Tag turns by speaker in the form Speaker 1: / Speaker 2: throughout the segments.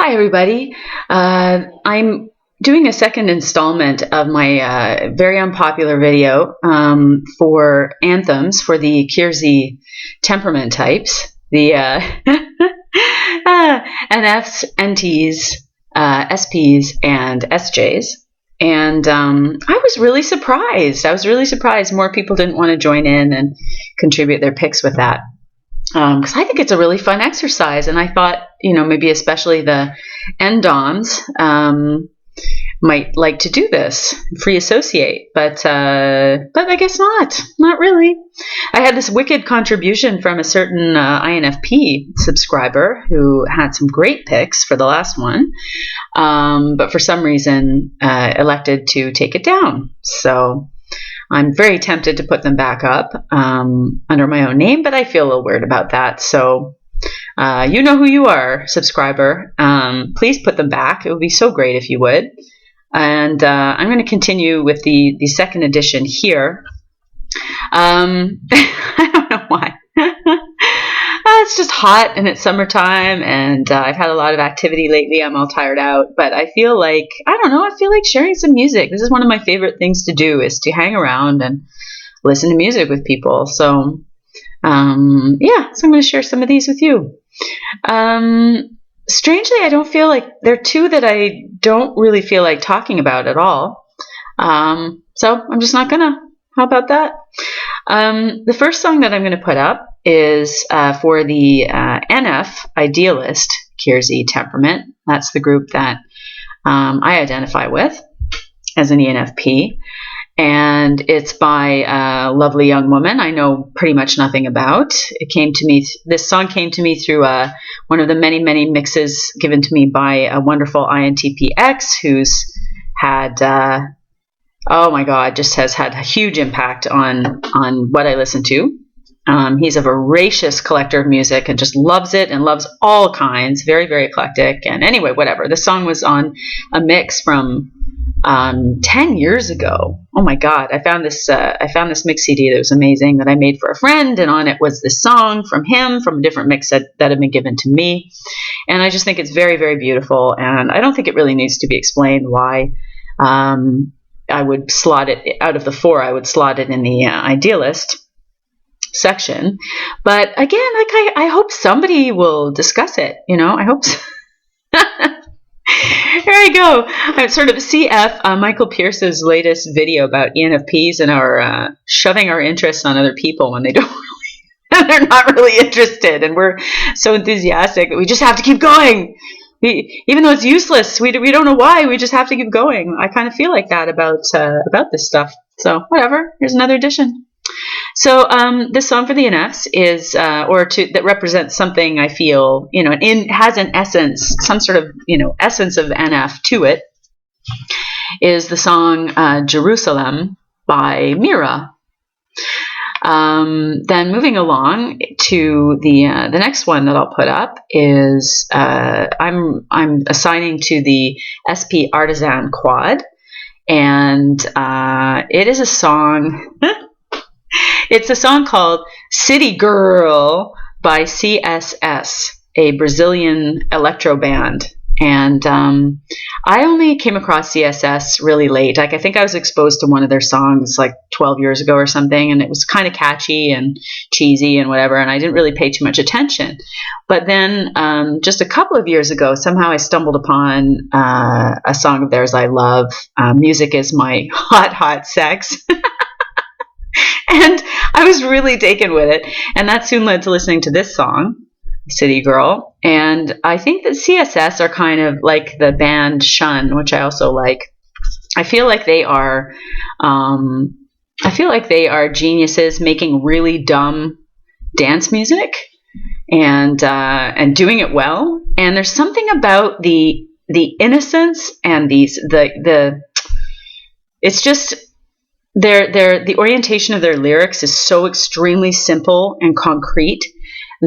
Speaker 1: Hi, everybody. I'm doing a second installment of my very unpopular video for anthems for the Keirsey temperament types, the NFs, NTs, SPs, and SJs. And I was really surprised. More people didn't want to join in and contribute their picks with that. Because I think it's a really fun exercise, and I thought, maybe especially the NDOMs might like to do this, free associate, but I guess not really. I had this wicked contribution from a certain INFP subscriber who had some great picks for the last one, but for some reason elected to take it down. So I'm very tempted to put them back up under my own name, but I feel a little weird about that. So you know who you are, subscriber. Please put them back. It would be so great if you would. And I'm going to continue with the second edition here. I don't know why. It's just hot and it's summertime, and I've had a lot of activity lately. I'm all tired out, but I feel like, sharing some music. This is one of my favorite things to do, is to hang around and listen to music with people. So, so I'm going to share some of these with you. Strangely, I don't feel like there are two that I don't really feel like talking about at all. So I'm just not gonna. How about that? The first song that I'm going to put up is for the NF Idealist Keirsey temperament. That's the group that I identify with as an ENFP. And it's by a lovely young woman I know pretty much nothing about. This song came to me through one of the many, many mixes given to me by a wonderful INTPX who's had... oh my God, just has had a huge impact on what I listen to. He's a voracious collector of music and just loves it and loves all kinds, very, very eclectic. And anyway, whatever. The song was on a mix from 10 years ago. Oh my God, I found this mix CD that was amazing that I made for a friend, and on it was this song from him from a different mix that had been given to me. And I just think it's very, very beautiful, and I don't think it really needs to be explained why. I would slot it out of the four. I would slot it in the Idealist section. But again, I hope somebody will discuss it. I hope so. Here I go. I'm sort of CF Michael Pierce's latest video about ENFPs and our shoving our interests on other people when they don't really, they're not really interested, and we're so enthusiastic that we just have to keep going. Even though it's useless, we don't know why. We just have to keep going. I kind of feel like that about this stuff. So whatever. Here's another edition. So this song for the NFs is, that represents something I feel, has an essence, some sort of, essence of NF to it, is the song Jerusalem by Mira. Then moving along to the next one that I'll put up is I'm assigning to the SP Artisan quad, and it is a song. It's a song called City Girl by CSS, a Brazilian electro band. And I only came across CSS really late. I think I was exposed to one of their songs 12 years ago or something, and it was kind of catchy and cheesy and whatever, and I didn't really pay too much attention. But then just a couple of years ago, somehow I stumbled upon a song of theirs I love, Music is My Hot, Hot Sex. And I was really taken with it, and that soon led to listening to this song, City Girl. And I think that CSS are kind of like the band Shun, which I also like. I feel like they are geniuses making really dumb dance music and doing it well. And there's something about the innocence and it's just the orientation of their lyrics is so extremely simple and concrete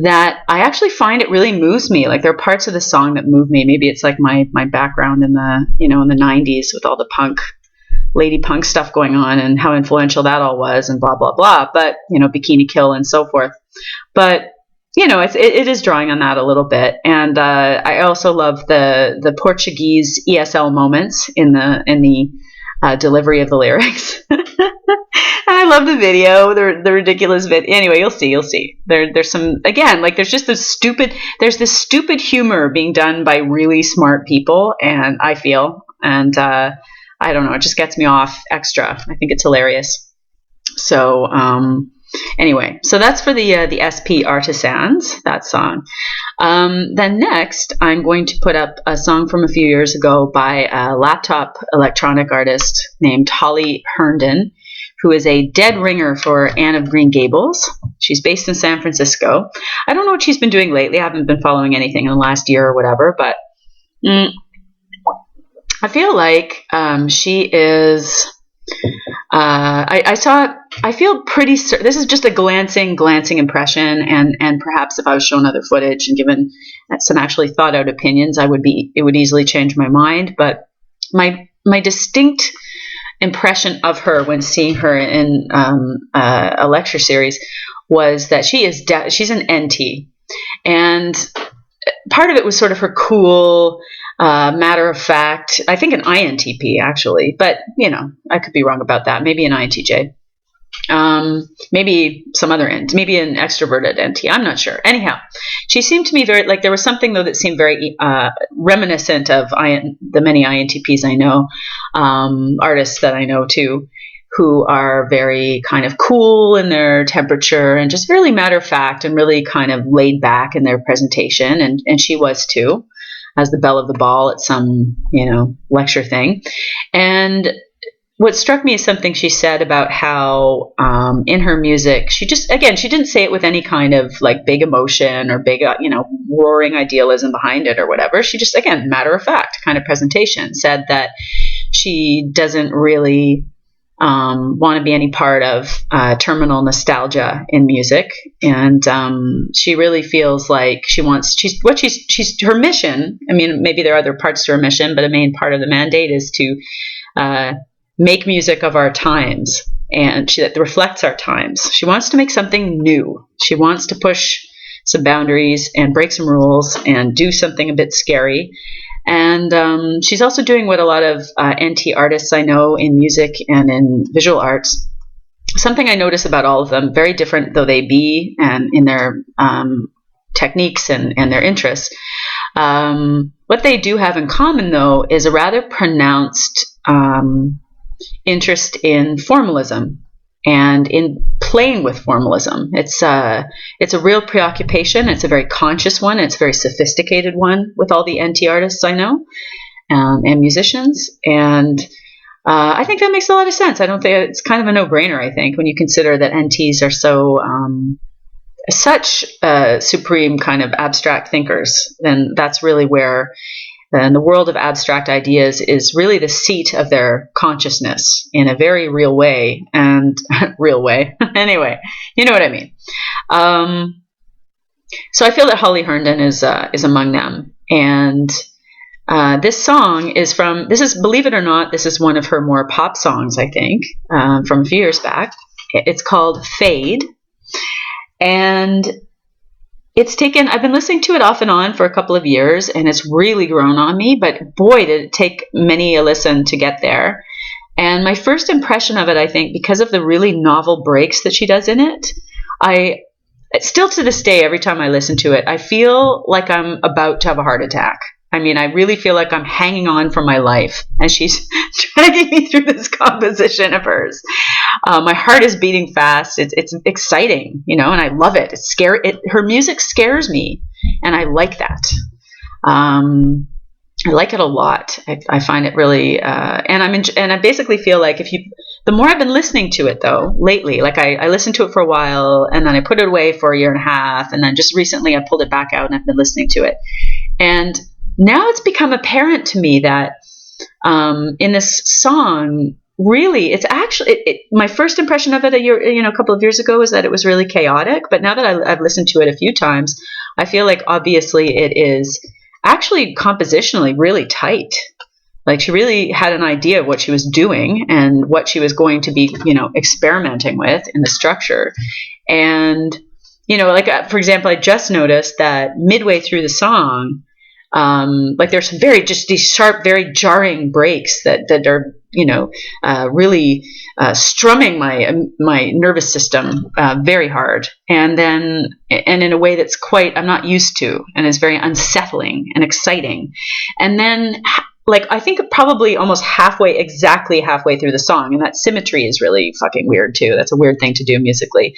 Speaker 1: that I actually find it really moves me. There are parts of the song that move me. Maybe it's my background in the in the 90s with all the lady punk stuff going on and how influential that all was and blah blah blah. But Bikini Kill and so forth. But it is drawing on that a little bit. And I also love the Portuguese ESL moments in the delivery of the lyrics. I love the video, the ridiculous video. Anyway, you'll see. There's some, again, like there's this stupid humor being done by really smart people, and I don't know, it just gets me off extra. I think it's hilarious. So anyway, so that's for the SP Artisans, that song. Then next, I'm going to put up a song from a few years ago by a laptop electronic artist named Holly Herndon, who is a dead ringer for Anne of Green Gables. She's based in San Francisco. I don't know what she's been doing lately. I haven't been following anything in the last year or whatever, but I feel like she is... I feel pretty certain, this is just a glancing impression, and perhaps if I was shown other footage and given some actually thought out opinions, it would easily change my mind. But my distinct impression of her when seeing her in a lecture series was that she's an NT, and part of it was sort of her cool, matter of fact, I think an INTP actually, but I could be wrong about that. Maybe an INTJ, maybe some other maybe an extroverted NT. I'm not sure. Anyhow, she seemed to me very, like, there was something though that seemed very reminiscent of the many INTPs I know, artists that I know too, who are very kind of cool in their temperature and just really matter of fact and really kind of laid back in their presentation. And she was too, as the belle of the ball at some, lecture thing. And what struck me is something she said about how in her music, she didn't say it with any kind of like big emotion or big, roaring idealism behind it or whatever. She just, again, matter of fact kind of presentation, said that she doesn't really want to be any part of terminal nostalgia in music, and she really feels like her mission. I mean, maybe there are other parts to her mission, but a main part of the mandate is to make music of our times, and that reflects our times. She wants to make something new. She wants to push some boundaries and break some rules and do something a bit scary. And she's also doing what a lot of NT artists I know in music and in visual arts, something I notice about all of them, very different though they be, and in their techniques and their interests. What they do have in common, though, is a rather pronounced interest in formalism and in playing with formalism. It's a real preoccupation. It's a very conscious one. It's a very sophisticated one with all the NT artists I know, and musicians. And I think that makes a lot of sense. I don't think it's kind of a no-brainer, I think, when you consider that NTs are such supreme kind of abstract thinkers. Then that's really where the world of abstract ideas is really the seat of their consciousness in a very real way. And real way. Anyway, you know what I mean. So I feel that Holly Herndon is among them. And this song is believe it or not, this is one of her more pop songs, I think, from a few years back. It's called Fade. And I've been listening to it off and on for a couple of years, and it's really grown on me, but boy, did it take many a listen to get there. And my first impression of it, I think, because of the really novel breaks that she does in it, still to this day, every time I listen to it, I feel like I'm about to have a heart attack. I mean, I really feel like I'm hanging on for my life, and she's dragging me through this composition of hers. My heart is beating fast. It's exciting, and I love it. It's scary. Her music scares me, and I like that. I like it a lot. I find it really, and I basically feel like the more I've been listening to it though lately, like I listened to it for a while, and then I put it away for a year and a half, and then just recently I pulled it back out and I've been listening to it, and now it's become apparent to me that in this song, really, it's actually my first impression of it a couple of years ago was that it was really chaotic. But now that I've listened to it a few times, I feel like obviously it is actually compositionally really tight. Like she really had an idea of what she was doing and what she was going to be, experimenting with in the structure. And like for example, I just noticed that midway through the song, like there's just these sharp, very jarring breaks that are, really strumming my nervous system very hard, and in a way that's I'm not used to, and is very unsettling and exciting. And then, like, I think probably almost exactly halfway through the song, and that symmetry is really fucking weird too. That's a weird thing to do musically.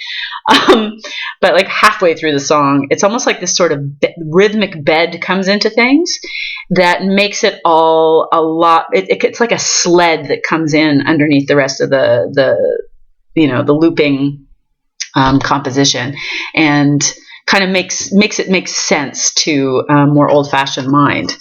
Speaker 1: But like halfway through the song, it's almost like this sort of rhythmic bed comes into things that makes it all a lot. It's like a sled that comes in underneath the rest of the looping composition, and kind of makes it make sense to a more old-fashioned mind.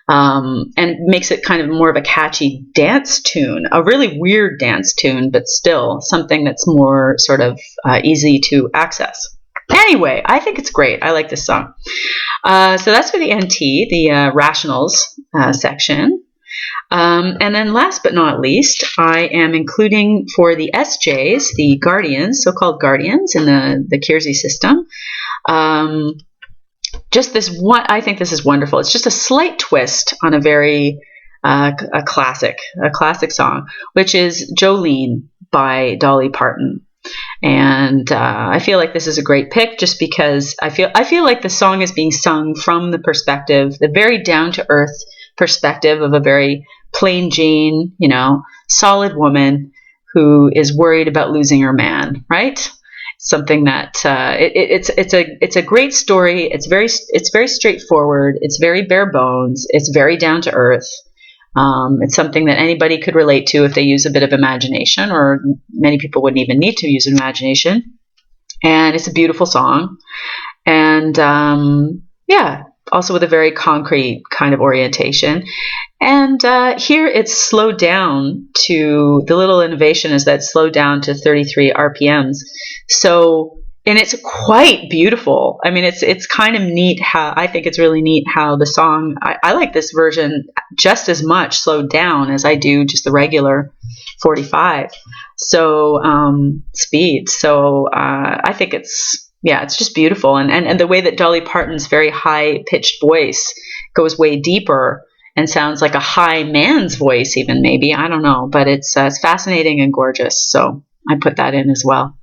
Speaker 1: And makes it kind of more of a catchy dance tune, a really weird dance tune, but still something that's more sort of easy to access. Anyway, I think it's great. I like this song. So that's for the NT, the rationals section. And then last but not least, I am including for the SJs, the guardians, so-called guardians in the Keirsey system. Just this one, I think this is wonderful. It's just a slight twist on a very a classic song, which is Jolene by Dolly Parton. And I feel like this is a great pick, just because I feel like the song is being sung from the very down to earth perspective of a very plain Jane, solid woman who is worried about losing her man, right? Something that it's a great story. It's very straightforward. It's very bare bones. It's very down to earth. It's something that anybody could relate to if they use a bit of imagination, or many people wouldn't even need to use imagination. And it's a beautiful song, and also with a very concrete kind of orientation. And here it's slowed down to, the little innovation is that it's slowed down to 33 RPMs. So, and it's quite beautiful. I mean, it's kind of neat I think it's really neat how the song, I like this version just as much slowed down as I do just the regular 45. So, speed. So, I think it's just beautiful. And the way that Dolly Parton's very high pitched voice goes way deeper and sounds like a high man's voice, even, maybe, I don't know, but it's fascinating and gorgeous. So I put that in as well.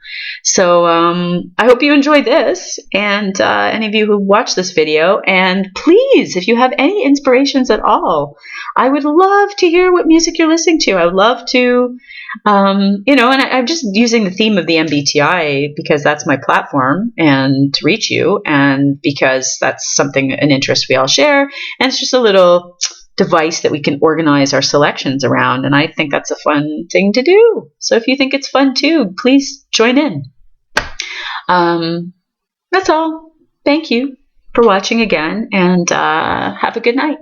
Speaker 1: So I hope you enjoyed this, and any of you who watched this video, and please, if you have any inspirations at all, I would love to hear what music you're listening to. I would love to, and I'm just using the theme of the MBTI because that's my platform and to reach you, and because that's an interest we all share, and it's just a little device that we can organize our selections around, and I think that's a fun thing to do. So if you think it's fun too, please join in. That's all. Thank you for watching again, and have a good night.